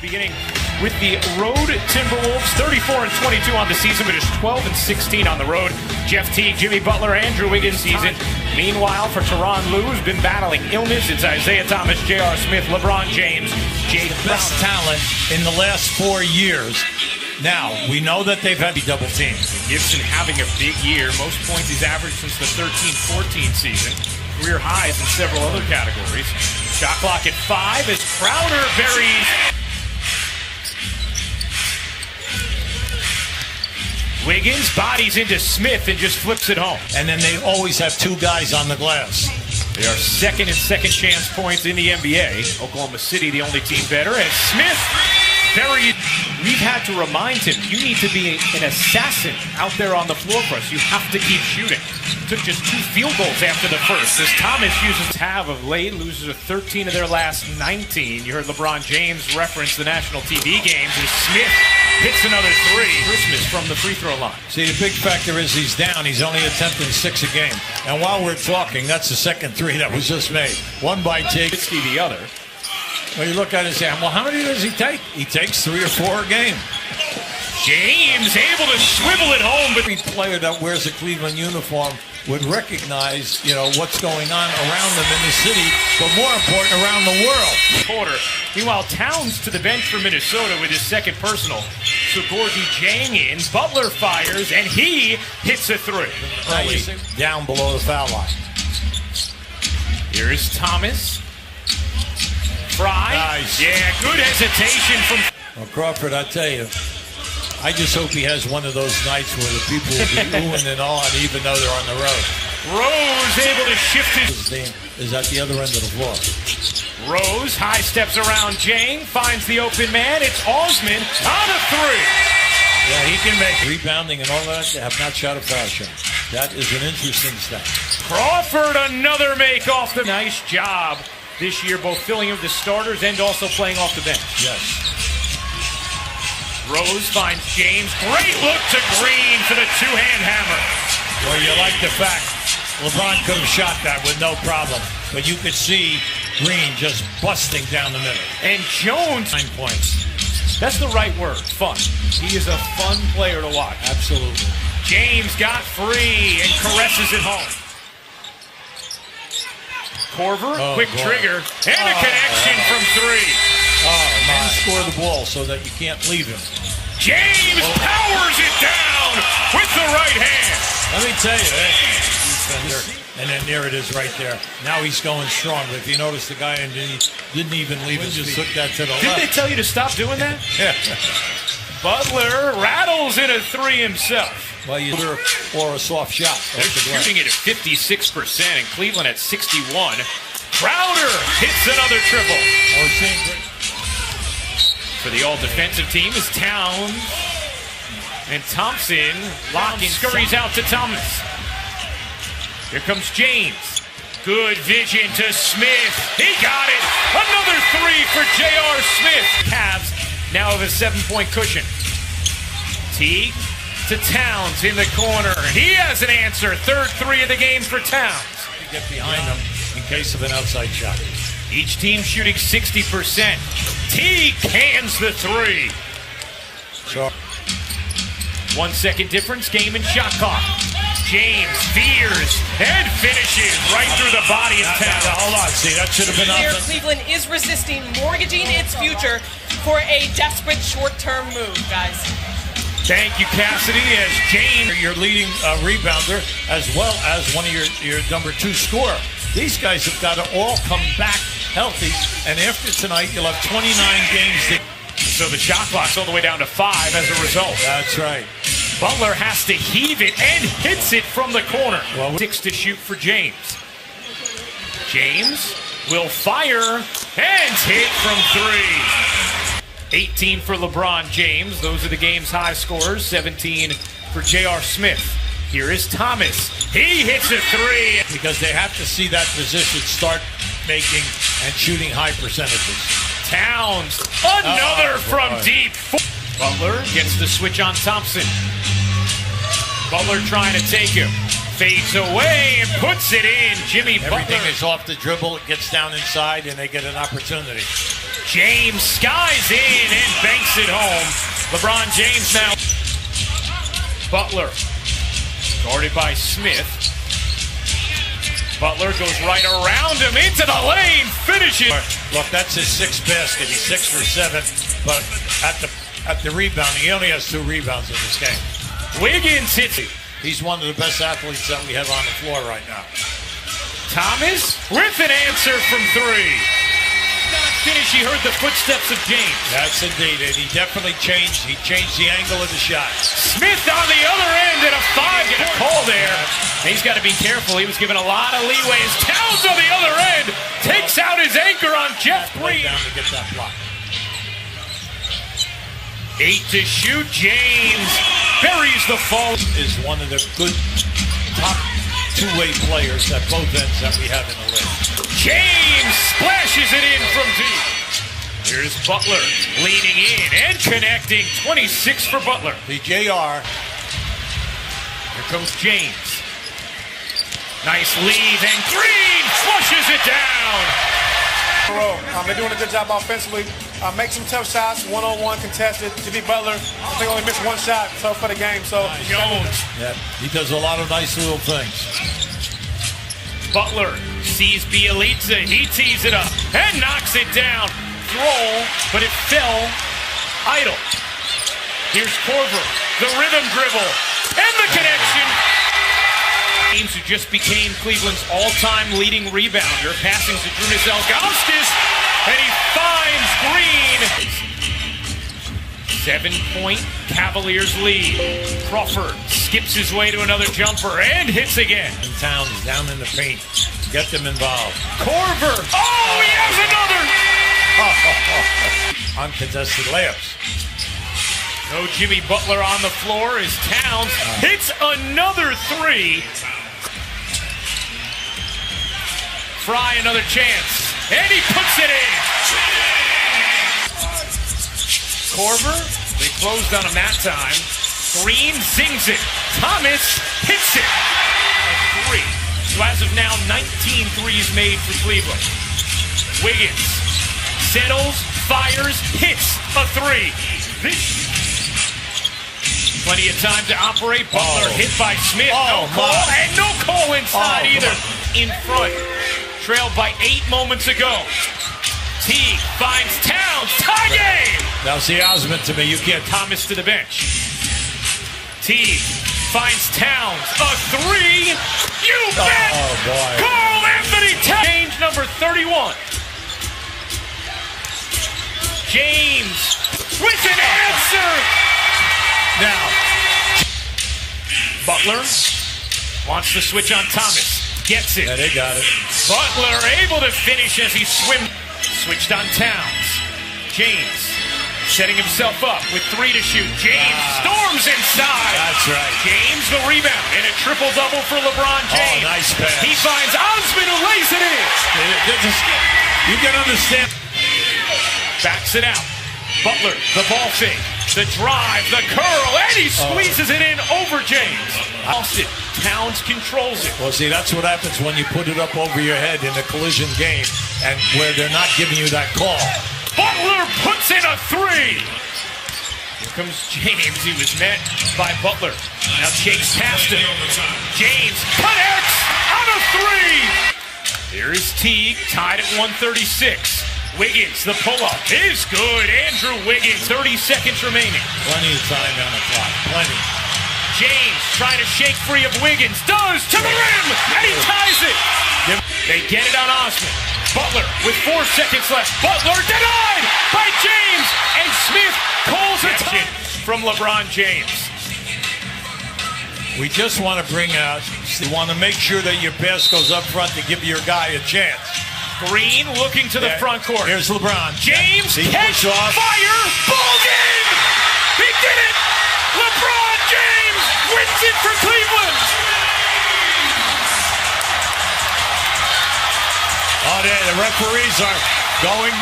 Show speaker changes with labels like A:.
A: Beginning with the road Timberwolves, 34-22 on the season, but it's 12-16 on the road. Jeff Teague, Jimmy Butler, Andrew Wiggins season. Meanwhile, for Tyronn Lue, who's been battling illness, it's Isaiah Thomas, J.R. Smith, LeBron James, Jay
B: best talent in the last 4 years. Now, we know that they've had double teams.
A: Gibson having a big year. Most points he's averaged since the 13-14 season. Career highs in several other categories. Shot clock at 5 as Crowder buries. Wiggins bodies into Smith and just flips it home.
B: And then they always have two guys on the glass.
A: They are second in second chance points in the NBA. Oklahoma City, the only team better. And Smith, we've had to remind him, you need to be an assassin out there on the floor for us. You have to keep shooting. Took just 2 field goals after the first. As Thomas uses tab of late, loses 13 of their last 19. You heard LeBron James reference the national TV games as Smith hits another 3. Christmas from the free throw line.
B: See, the big factor is he's down. He's only attempting 6 a game. And while we're talking, that's the second 3 that was just made. One by Teague,
A: the other.
B: Well, you look at it and say, well, how many does he take? He takes 3 or 4 a game.
A: James able to swivel it home. But
B: every player that wears a Cleveland uniform would recognize, what's going on around them in the city, but more important, around the world.
A: Quarter. Meanwhile, Towns to the bench for Minnesota with his second personal. So Gorgui Dieng in. Butler fires, and he hits a 3.
B: Down below the foul line.
A: Here is Thomas. Fry.
B: Nice.
A: Yeah, good hesitation from...
B: Well, Crawford, I tell you, I just hope he has one of those nights where the people will be oohing and awing even though they're on the road.
A: Rose able to shift his...
B: Is at the other end of the floor.
A: Rose high steps around Dieng, finds the open man. It's Osman on a 3.
B: Yeah, he can make rebounding and all that. They have not shot a foul shot. That is an interesting stat.
A: Crawford, another make off the... Nice job this year, both filling in with the starters and also playing off the bench.
B: Yes.
A: Rose finds James. Great look to Green for the 2-hand hammer.
B: Well, you like the fact LeBron could have shot that with no problem, but you could see Green just busting down the middle.
A: And Jones,
B: 9 points.
A: That's the right word, fun. He is a fun player to watch.
B: Absolutely.
A: James got free and caresses it home. Korver, quick trigger, and a connection from 3.
B: And score the ball so that you can't leave him.
A: James powers it down with the right hand.
B: Let me tell you, defender, and then there it is right there. Now he's going strong. But if you notice, the guy didn't even leave his feet. Just took that to the left.
A: Didn't they tell you to stop doing that?
B: Yeah.
A: Butler rattles in a 3 himself.
B: Well, or a soft shot.
A: They're shooting it at 56%, and Cleveland at 61. Crowder hits another triple. For the all-defensive team is Towns. And Thompson locking scurries out to Thomas. Here comes James. Good vision to Smith. He got it. Another 3 for J.R. Smith. Cavs now have a 7-point cushion. Teague to Towns in the corner. He has an answer. Third 3 of the game for Towns.
B: Get behind him in case of an outside shot.
A: Each team shooting 60%. Teague hands the 3.
B: So
A: 1 second difference, game and shot clock. James veers and finishes right through the body of Towns.
B: Hold on, see, that should have been
C: Here,
B: up.
C: Cleveland is resisting mortgaging its future for a desperate short-term move, guys.
A: Thank you, Cassidy, as James,
B: your leading rebounder, as well as one of your number 2 scorer. These guys have got to all come back healthy, and after tonight, you'll have 29 games.
A: So the shot clock's all the way down to 5 as a result.
B: That's right.
A: Butler has to heave it and hits it from the corner. 6 to shoot for James. James will fire and hit from 3. 18 for LeBron James. Those are the game's high scores. 17 for J.R. Smith. Here is Thomas. He hits a 3.
B: Because they have to see that position start making and shooting high percentages.
A: Towns, another from deep. Butler gets the switch on Thompson. Butler trying to take him. Fades away and puts it in. Jimmy Butler.
B: Everything is off the dribble. It gets down inside and they get an opportunity.
A: James skies in and banks it home. LeBron James now. Butler, guarded by Smith. Butler goes right around him into the lane, finishes.
B: Look, that's his sixth basket. He's 6 for 7, but at the rebounding, he only has 2 rebounds in this game.
A: Wiggins hits it.
B: He's one of the best athletes that we have on the floor right now.
A: Thomas with an answer from 3. Not finish. He heard the footsteps of James.
B: That's indeed it. He definitely changed. He changed the angle of the shot.
A: Smith on the other end and a 5. Get a call there. He's got to be careful. He was given a lot of leeway. As Towns on the other end takes out his anchor on Jeff Green.
B: Down to get that block.
A: 8 to shoot. James buries the fall.
B: Is one of the good top two-way players at both ends that we have in the league.
A: James splashes it in from deep. Here's Butler leaning in and connecting. 26 for Butler.
B: The JR.
A: Here comes James. Nice lead, and Green flushes it down.
D: They're doing a good job offensively. Make some tough shots, one-on-one contested. Jimmy Butler, I think only missed 1 shot so for the game. So
A: Jones.
B: Yeah, he does a lot of nice little things.
A: Butler sees Bjelica. He tees it up and knocks it down. Throw, but it fell idle. Here's Korver, the rhythm dribble, and the connection. James, who just became Cleveland's all-time leading rebounder, passing to Zydrunas Ilgauskas, and he finds Green. 7-point Cavaliers lead. Crawford skips his way to another jumper and hits again.
B: And Towns down in the paint. Get them involved.
A: Korver. Oh, he has another.
B: Uncontested layups.
A: No Jimmy Butler on the floor as Towns hits another 3. Fry another chance, and he puts it in. Korver, they closed on him that time. Green zings it. Thomas hits it. A 3. So as of now, 19 threes made for Cleveland. Wiggins settles, fires, hits a 3. Plenty of time to operate. Butler hit by Smith. No call, and no call inside either. In front. Trailed by 8 moments ago. Teague finds Towns. Tie game!
B: Now see Osman to me. You can't.
A: Thomas to the bench. Teague finds Towns. A 3. You bet!
B: Oh, boy.
A: Carl Anthony Towns. Change number 31. James with an answer.
B: Now.
A: Butler wants to switch on Thomas. Gets it.
B: Yeah, they got it.
A: Butler able to finish as he swims. Switched on Towns. James setting himself up with 3 to shoot. James storms inside.
B: That's right.
A: James the rebound and a triple-double for LeBron James.
B: Oh, nice pass.
A: He finds Osman who lays it in.
B: You can understand.
A: Backs it out. Butler, the ball fake, the drive, the curl, and he squeezes it in over James. Austin, Towns controls it.
B: Well, see, that's what happens when you put it up over your head in a collision game and where they're not giving you that call.
A: Butler puts in a 3. Here comes James. He was met by Butler. Now Chase past him. James connects on a 3. Here is Teague, tied at 136. Wiggins, the pull-up is good. Andrew Wiggins, 30 seconds remaining.
B: Plenty of time on the clock. Plenty.
A: James trying to shake free of Wiggins. Does to the rim, and he ties it. They get it on Osman. Butler with 4 seconds left. Butler denied by James, and Smith calls a time from LeBron James.
B: We just want to bring out, you want to make sure that your pass goes up front to give your guy a chance.
A: Green looking to the front court.
B: Here's LeBron.
A: James, catch, fire, ball game! He did it! LeBron James wins it for Cleveland!
B: Oh, the referees are going.